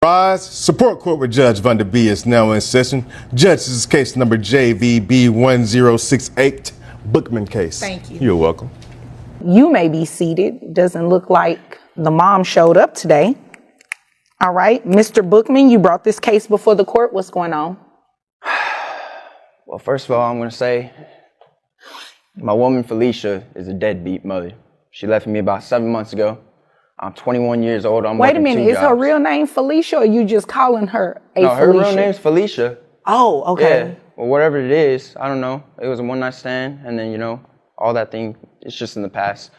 Rise. Support Court with Judge Van Der B is now in session. Judge, this is case number JVB1068, Bookman case. Thank you. You're welcome. You may be seated. Doesn't look like the mom showed up today. All right, Mr. Bookman, you brought this case before the court. What's going on? Well, first of all, I'm going to say my woman, Felicia, is a deadbeat mother. She left me about 7 months ago. I'm 21 years old. Wait a minute, is her real name Felicia, or are you just calling her No, her Felicia? real name's Felicia. Oh, okay. Yeah, well, whatever it is, I don't know. It was a one-night stand, and then, all that thing, it's just in the past.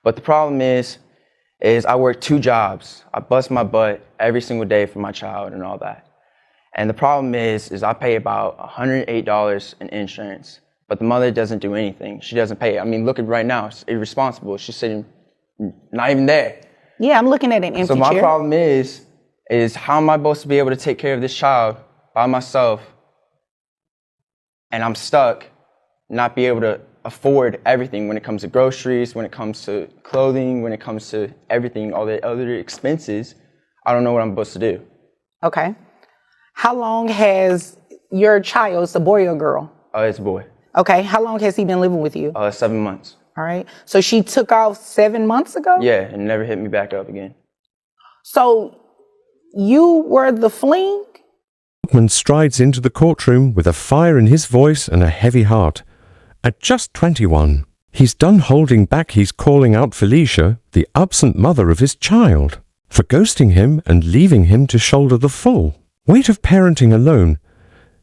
But the problem is I work 2 jobs. I bust my butt every single day for my child and all that. And the problem is I pay about $108 in insurance, but the mother doesn't do anything. She doesn't pay. I mean, look at right now. It's irresponsible. She's sitting not even there. Yeah, I'm looking at an empty chair. So my problem is how am I supposed to be able to take care of this child by myself, and I'm stuck, not be able to afford everything when it comes to groceries, when it comes to clothing, when it comes to everything, all the other expenses. I don't know what I'm supposed to do. Okay. How long has your child, it's a boy or girl? It's a boy. Okay. How long has he been living with you? 7 months. All right. So she took off 7 months ago? Yeah, and never hit me back up again. So you were the fling? Bookman strides into the courtroom with a fire in his voice and a heavy heart. At just 21, he's done holding back. He's calling out Felicia, the absent mother of his child, for ghosting him and leaving him to shoulder the full weight of parenting alone.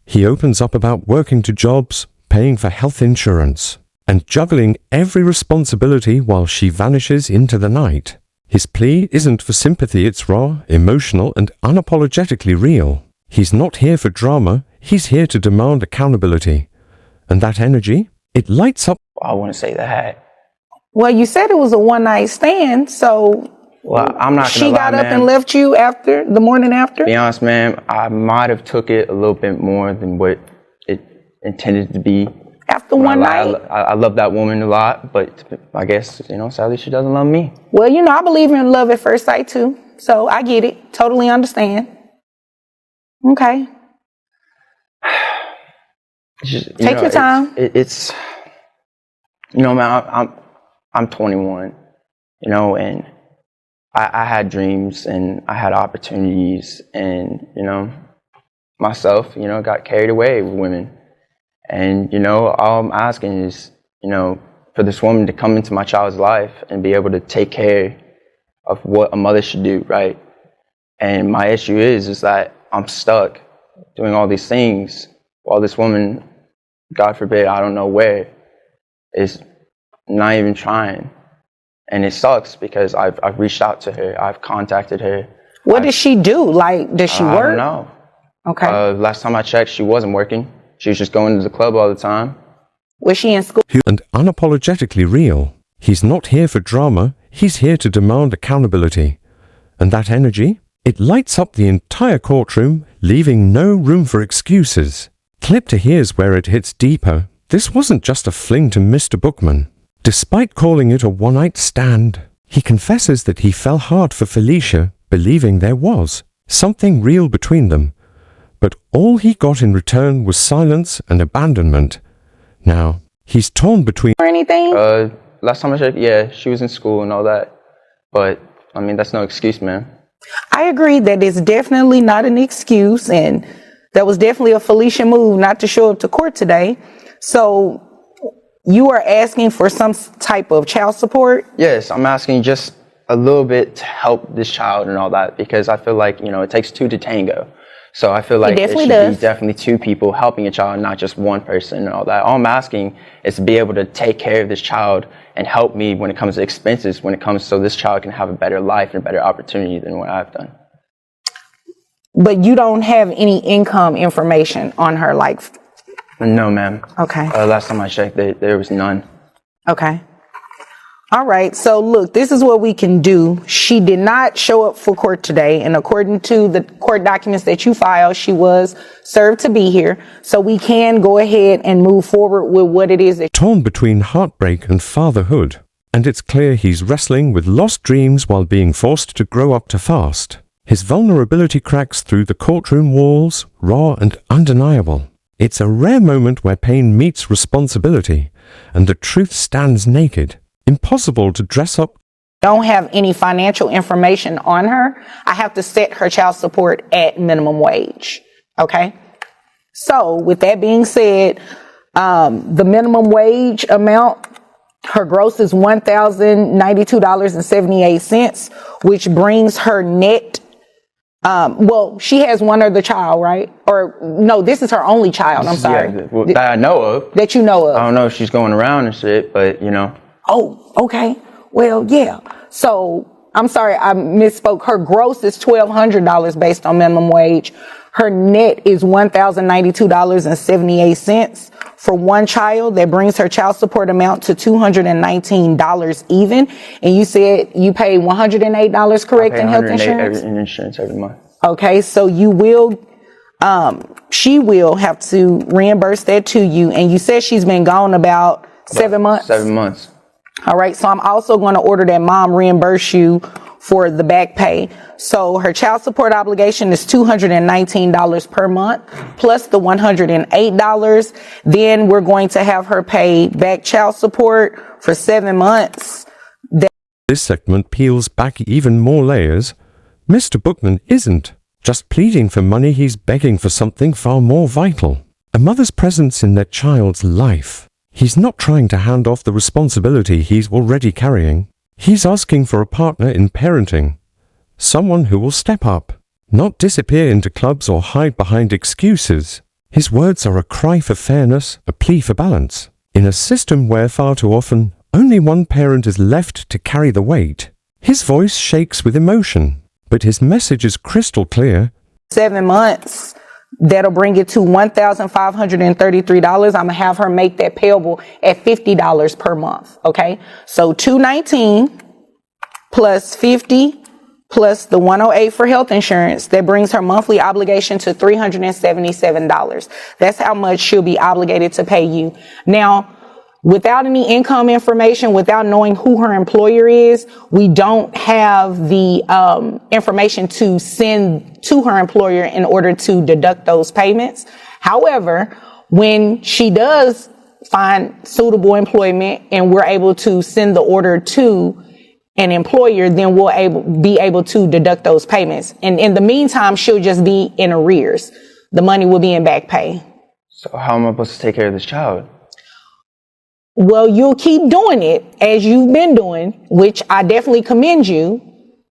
He opens up about working 2 jobs, paying for health insurance, and juggling every responsibility while she vanishes into the night. His plea isn't for sympathy, it's raw, emotional, and unapologetically real. He's not here for drama, he's here to demand accountability. And that energy, it lights up. I want to say that. Well, you said it was a one-night stand, so Well, I'm not she gonna lie, got up man. and left you after, the morning after? Be honest, man, I might have took it a little bit more than what it intended to be. After one night? I love that woman a lot, but I guess, sadly she doesn't love me. Well, I believe in love at first sight too. So I get it. Totally understand. Okay. Take your time. It's man, I'm 21, and I had dreams and I had opportunities, and, myself, got carried away with women. And, all I'm asking is, for this woman to come into my child's life and be able to take care of what a mother should do, right? And my issue is that I'm stuck doing all these things while this woman, God forbid, I don't know where, is not even trying. And it sucks because I've reached out to her. I've contacted her. What does she do? Like, does she work? I don't know. Okay. Last time I checked, she wasn't working. She was just going to the club all the time. Was she in school? And unapologetically real. He's not here for drama, he's here to demand accountability. And that energy, it lights up the entire courtroom, leaving no room for excuses. Clip to here's where it hits deeper. This wasn't just a fling to Mr. Bookman. Despite calling it a one-night stand, he confesses that he fell hard for Felicia, believing there was something real between them. But all he got in return was silence and abandonment. Now, he's torn between... Or anything? Last time I checked, yeah, she was in school and all that. But, that's no excuse, man. I agree that it's definitely not an excuse, and that was definitely a Felicia move not to show up to court today. So you are asking for some type of child support? Yes, I'm asking just a little bit to help this child and all that, because I feel like, it takes 2 to tango. So I feel like it should be definitely 2 people helping a child, not just one person and all that. All I'm asking is to be able to take care of this child and help me when it comes to expenses, when it comes so this child can have a better life and a better opportunity than what I've done. But you don't have any income information on her, like... No, ma'am. Okay. Last time I checked, there was none. Okay. All right. So look, this is what we can do. She did not show up for court today. And according to the court documents that you filed, she was served to be here. So we can go ahead and move forward with what it is that... Torn between heartbreak and fatherhood. And it's clear he's wrestling with lost dreams while being forced to grow up too fast. His vulnerability cracks through the courtroom walls, raw and undeniable. It's a rare moment where pain meets responsibility, and the truth stands naked. Impossible to dress up. Don't have any financial information on her. I have to set her child support at minimum wage. Okay? So with that being said, the minimum wage amount, her gross is $1,092.78, which brings her net. Well, she has one other child, right? Or no, this is her only child. I'm sorry. Yeah, well, that I know of. That you know of. I don't know if she's going around and shit, but you know. Oh, okay. Well, yeah. So I'm sorry, I misspoke. Her gross is $1,200 based on minimum wage. Her net is $1,092.78 for one child. That brings her child support amount to $219 even. And you said you pay $108, correct, in health insurance? In insurance every month. Okay, so you will, she will have to reimburse that to you. And you said she's been gone about 7 months? 7 months. All right, so I'm also going to order that mom reimburse you for the back pay. So her child support obligation is $219 per month plus the $108. Then we're going to have her pay back child support for 7 months. This segment peels back even more layers. Mr. Bookman isn't just pleading for money, he's begging for something far more vital. A mother's presence in their child's life. He's not trying to hand off the responsibility he's already carrying. He's asking for a partner in parenting. Someone who will step up, not disappear into clubs or hide behind excuses. His words are a cry for fairness, a plea for balance. In a system where far too often only one parent is left to carry the weight, his voice shakes with emotion, but his message is crystal clear. 7 months. That'll bring it to $1,533. I'm gonna have her make that payable at $50 per month. Okay, so $219 plus 50 plus the 108 for health insurance. That brings her monthly obligation to $377. That's how much she'll be obligated to pay you. Now, without any income information, without knowing who her employer is, we don't have the information to send to her employer in order to deduct those payments. However, when she does find suitable employment and we're able to send the order to an employer, then we'll be able to deduct those payments. And in the meantime, she'll just be in arrears. The money will be in back pay. So how am I supposed to take care of this child? Well, you'll keep doing it as you've been doing, which I definitely commend you.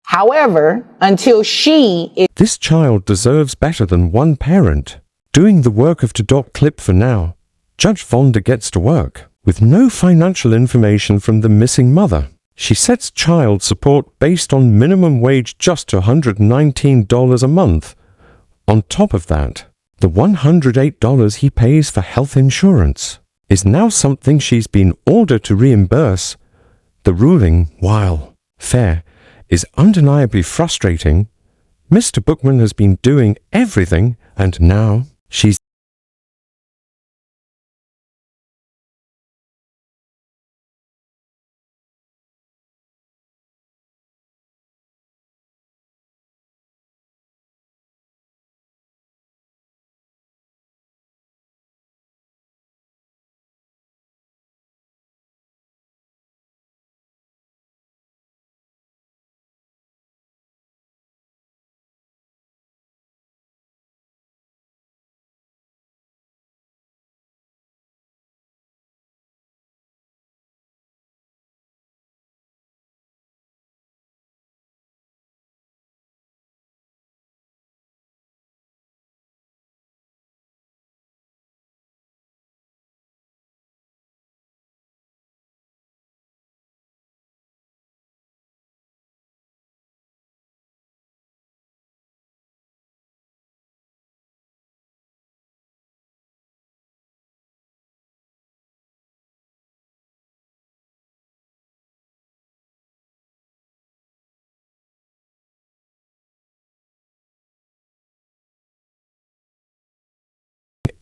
However, until she is... This child deserves better than one parent. Doing the work of Doc Clip for now, Judge Vonda gets to work. With no financial information from the missing mother, she sets child support based on minimum wage just to $119 a month. On top of that, the $108 he pays for health insurance is now something she's been ordered to reimburse. The ruling, while fair, is undeniably frustrating. Mr. Bookman has been doing everything, and now she's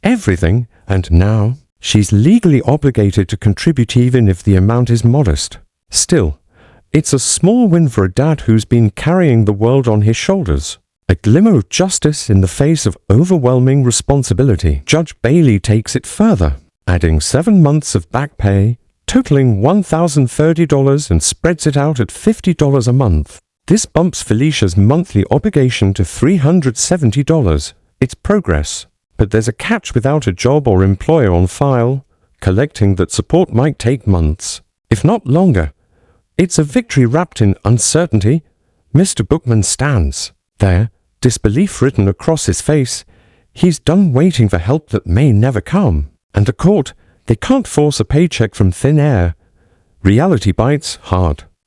everything, and now she's legally obligated to contribute even if the amount is modest. Still, it's a small win for a dad who's been carrying the world on his shoulders. A glimmer of justice in the face of overwhelming responsibility. Judge Bailey takes it further, adding 7 months of back pay, totaling $1,030, and spreads it out at $50 a month. This bumps Felicia's monthly obligation to $370. It's progress, but there's a catch: without a job or employer on file, collecting that support might take months, if not longer. It's a victory wrapped in uncertainty. Mr. Bookman stands there, disbelief written across his face. He's done waiting for help that may never come. And a court, they can't force a paycheck from thin air. Reality bites hard.